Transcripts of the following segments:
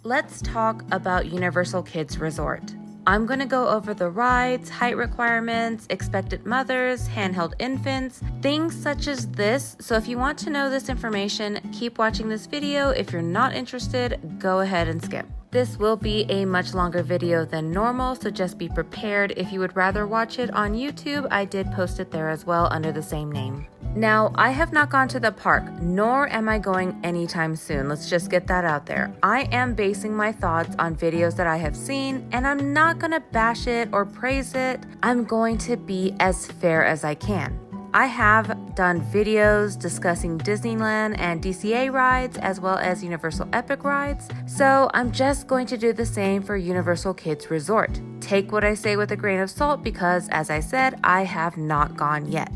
let's talk about Universal Kids Resort. I'm going to go over the rides, height requirements, expectant mothers, handheld infants, things such as this. So if you want to know this information, keep watching this video. If you're not interested, go ahead and skip. This will be a much longer video than normal, so just be prepared. If you would rather watch it on YouTube, I did post it there as well under the same name. Now, I have not gone to the park, nor am I going anytime soon. Let's just get that out there. I am basing my thoughts on videos that I have seen, and I'm not gonna bash it or praise it. I'm going to be as fair as I can. I have done videos discussing Disneyland and DCA rides, as well as Universal Epic rides, so I'm just going to do the same for Universal Kids Resort. Take what I say with a grain of salt because, as I said, I have not gone yet.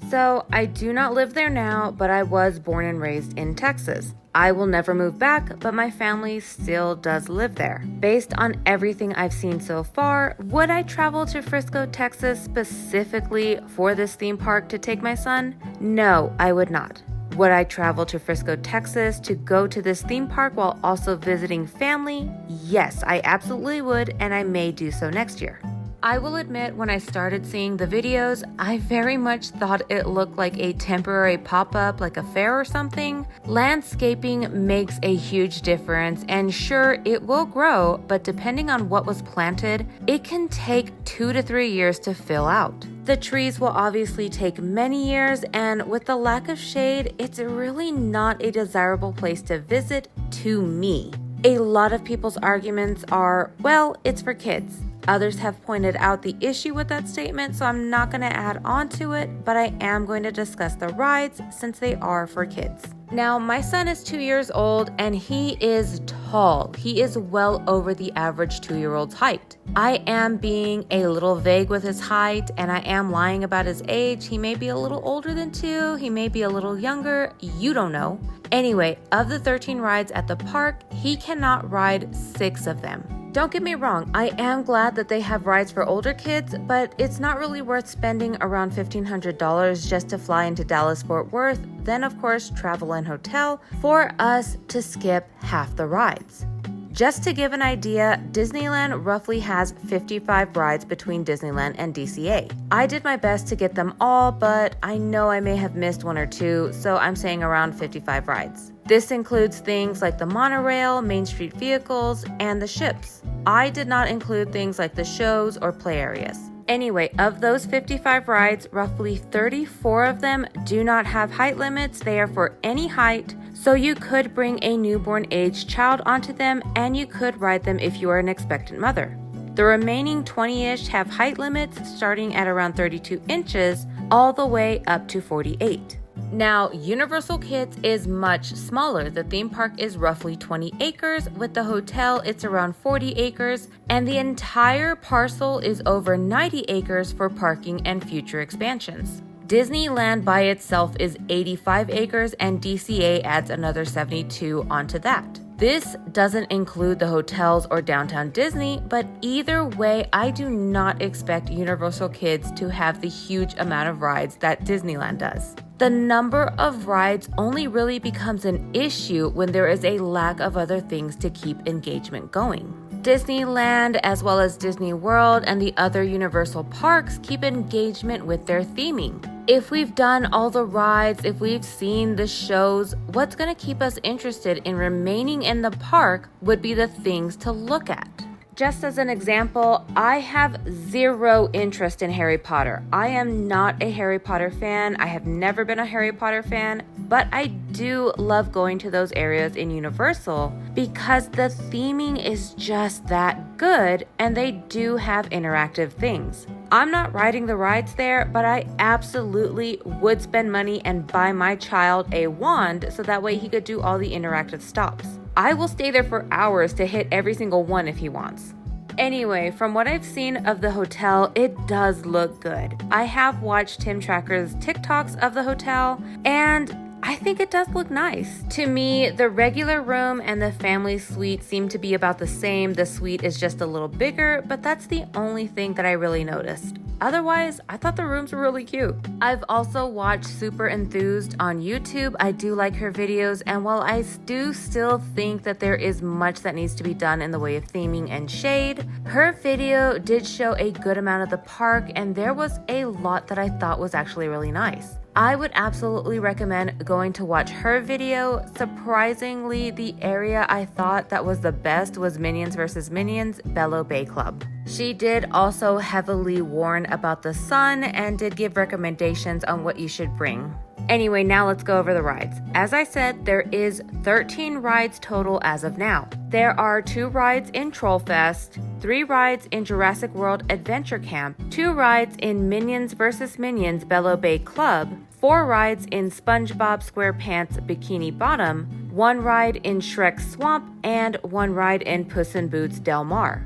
So I do not live there now, but I was born and raised in Texas. I will never move back, but my family still does live there. Based on everything I've seen so far, would I travel to Frisco, Texas specifically for this theme park to take my son? No, I would not. Would I travel to Frisco, Texas to go to this theme park while also visiting family? Yes, I absolutely would, and I may do so next year. I will admit, when I started seeing the videos, I very much thought it looked like a temporary pop-up, like a fair or something. Landscaping makes a huge difference, and sure, it will grow, but depending on what was planted, it can take 2 to 3 years to fill out. The trees will obviously take many years, and with the lack of shade, it's really not a desirable place to visit to me. A lot of people's arguments are, well, it's for kids. Others have pointed out the issue with that statement, so I'm not going to add on to it, but I am going to discuss the rides since they are for kids. Now, my son is 2 years old and he is tall. He is well over the average 2-year-old's height. I am being a little vague with his height and I am lying about his age. He may be a little older than 2, he may be a little younger, you don't know. Anyway, of the 13 rides at the park, he cannot ride 6 of them. Don't get me wrong, I am glad that they have rides for older kids, but it's not really worth spending around $1,500 just to fly into Dallas-Fort Worth, then of course travel and hotel, for us to skip half the rides. Just to give an idea, Disneyland roughly has 55 rides between Disneyland and DCA. I did my best to get them all, but I know I may have missed 1 or 2, so I'm saying around 55 rides. This includes things like the monorail, Main Street vehicles, and the ships. I did not include things like the shows or play areas. Anyway, of those 55 rides, roughly 34 of them do not have height limits. They are for any height, so you could bring a newborn age child onto them and you could ride them if you are an expectant mother. The remaining 20-ish have height limits starting at around 32 inches all the way up to 48. Now, Universal Kids is much smaller. The theme park is roughly 20 acres. With the hotel, it's around 40 acres. And the entire parcel is over 90 acres for parking and future expansions. Disneyland by itself is 85 acres and DCA adds another 72 onto that. This doesn't include the hotels or downtown Disney, but either way, I do not expect Universal Kids to have the huge amount of rides that Disneyland does. The number of rides only really becomes an issue when there is a lack of other things to keep engagement going. Disneyland, as well as Disney World and the other Universal parks, keep engagement with their theming. If we've done all the rides, if we've seen the shows, what's going to keep us interested in remaining in the park would be the things to look at. Just as an example, I have zero interest in Harry Potter. I am not a Harry Potter fan. I have never been a Harry Potter fan, but I do love going to those areas in Universal because the theming is just that good and they do have interactive things. I'm not riding the rides there, but I absolutely would spend money and buy my child a wand so that way he could do all the interactive stops. I will stay there for hours to hit every single one if he wants. Anyway, from what I've seen of the hotel, it does look good. I have watched Tim Tracker's TikToks of the hotel, and I think it does look nice. To me, the regular room and the family suite seem to be about the same. The suite is just a little bigger, but that's the only thing that I really noticed. Otherwise, I thought the rooms were really cute. I've also watched Super Enthused on YouTube. I do like her videos, and while I do still think that there is much that needs to be done in the way of theming and shade, her video did show a good amount of the park, and there was a lot that I thought was actually really nice. I would absolutely recommend going to watch her video. Surprisingly, the area I thought that was the best was Minions vs. Minions Bello Bay Club. She did also heavily warn about the sun and did give recommendations on what you should bring. Anyway, now let's go over the rides. As I said, there is 13 rides total as of now. There are 2 rides in Trollfest, 3 rides in Jurassic World Adventure Camp, 2 rides in Minions vs. Minions Bello Bay Club, 4 rides in SpongeBob SquarePants Bikini Bottom, 1 ride in Shrek Swamp, and 1 ride in Puss in Boots Del Mar.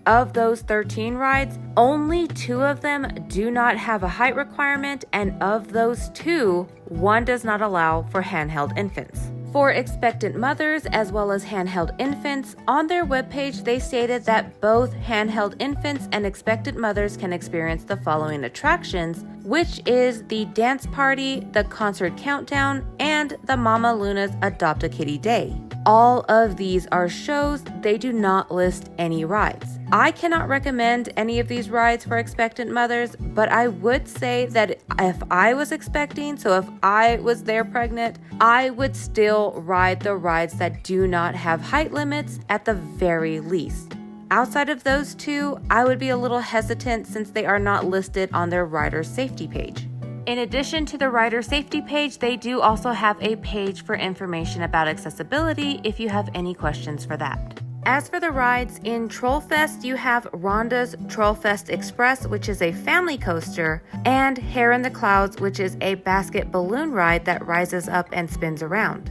Of those 13 rides, only 2 of them do not have a height requirement, and of those 2, 1 does not allow for handheld infants. For expectant mothers as well as handheld infants, on their webpage they stated that both handheld infants and expectant mothers can experience the following attractions, which is the dance party, the concert countdown, and the Mama Luna's Adopt a Kitty Day. All of these are shows, they do not list any rides. I cannot recommend any of these rides for expectant mothers, but I would say that if I was expecting, so if I was there pregnant, I would still ride the rides that do not have height limits at the very least. Outside of those 2, I would be a little hesitant since they are not listed on their rider safety page. In addition to the rider safety page, they do also have a page for information about accessibility if you have any questions for that. As for the rides, in Trollfest you have Rhonda's Trollfest Express, which is a family coaster, and Hair in the Clouds, which is a basket balloon ride that rises up and spins around.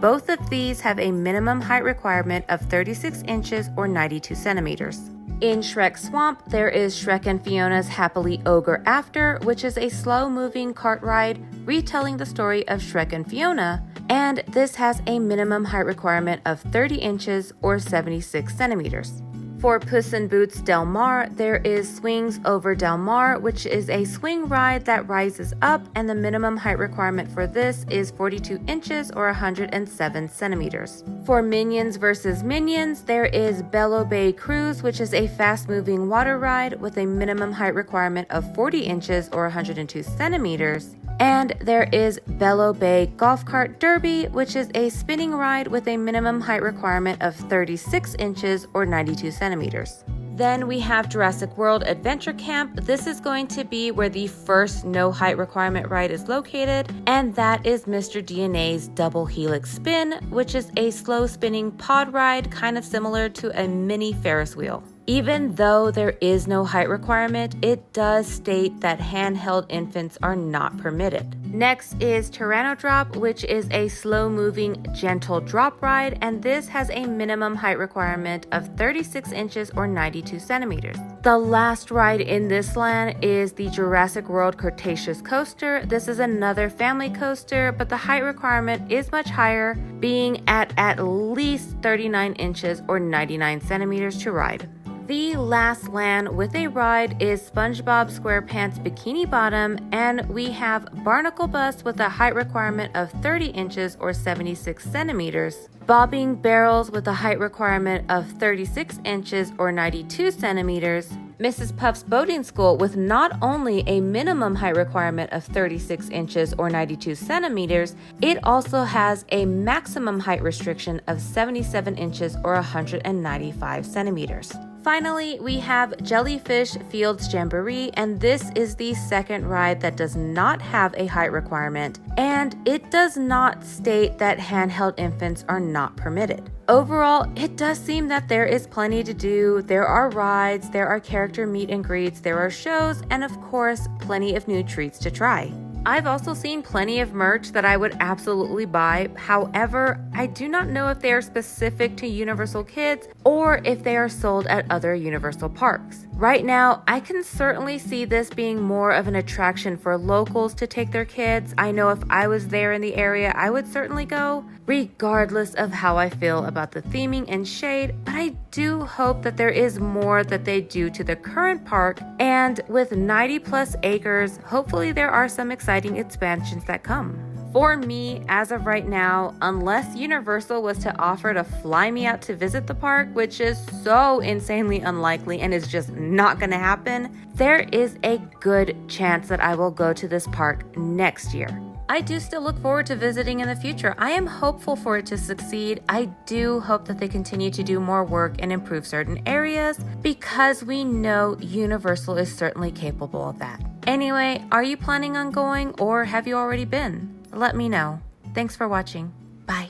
Both of these have a minimum height requirement of 36 inches or 92 centimeters. In Shrek Swamp, there is Shrek and Fiona's Happily Ogre After, which is a slow-moving cart ride retelling the story of Shrek and Fiona, and this has a minimum height requirement of 30 inches or 76 centimeters. For Puss in Boots Del Mar, there is Swings Over Del Mar, which is a swing ride that rises up, and the minimum height requirement for this is 42 inches or 107 centimeters. For Minions vs. Minions, there is Bello Bay Cruise, which is a fast-moving water ride with a minimum height requirement of 40 inches or 102 centimeters. And there is Bello Bay Golf Cart Derby, which is a spinning ride with a minimum height requirement of 36 inches or 92 centimeters. Then we have Jurassic World Adventure Camp. This is going to be where the first no height requirement ride is located, and that is Mr. DNA's Double Helix Spin, which is a slow spinning pod ride kind of similar to a mini Ferris wheel. Even though there is no height requirement, it does state that handheld infants are not permitted. Next is Tyranno Drop, which is a slow-moving, gentle drop ride, and this has a minimum height requirement of 36 inches or 92 centimeters. The last ride in this land is the Jurassic World Cretaceous Coaster. This is another family coaster, but the height requirement is much higher, being at least 39 inches or 99 centimeters to ride. The last land with a ride is SpongeBob SquarePants Bikini Bottom, and we have Barnacle Bus with a height requirement of 30 inches or 76 centimeters, Bobbing Barrels with a height requirement of 36 inches or 92 centimeters, Mrs. Puff's Boating School with not only a minimum height requirement of 36 inches or 92 centimeters, it also has a maximum height restriction of 77 inches or 195 centimeters. Finally, we have Jellyfish Fields Jamboree, and this is the second ride that does not have a height requirement, and it does not state that handheld infants are not permitted. Overall, it does seem that there is plenty to do. There are rides, there are character meet and greets, there are shows, and of course, plenty of new treats to try. I've also seen plenty of merch that I would absolutely buy. However, I do not know if they are specific to Universal Kids or if they are sold at other Universal parks. Right now, I can certainly see this being more of an attraction for locals to take their kids. I know if I was there in the area, I would certainly go, regardless of how I feel about the theming and shade. But I do hope that there is more that they do to the current park. And with 90 plus acres, hopefully there are some exciting expansions that come. For me, as of right now, unless Universal was to offer to fly me out to visit the park, which is so insanely unlikely and is just not going to happen, there is a good chance that I will go to this park next year. I do still look forward to visiting in the future. I am hopeful for it to succeed. I do hope that they continue to do more work and improve certain areas because we know Universal is certainly capable of that. Anyway, are you planning on going or have you already been? Let me know. Thanks for watching. Bye.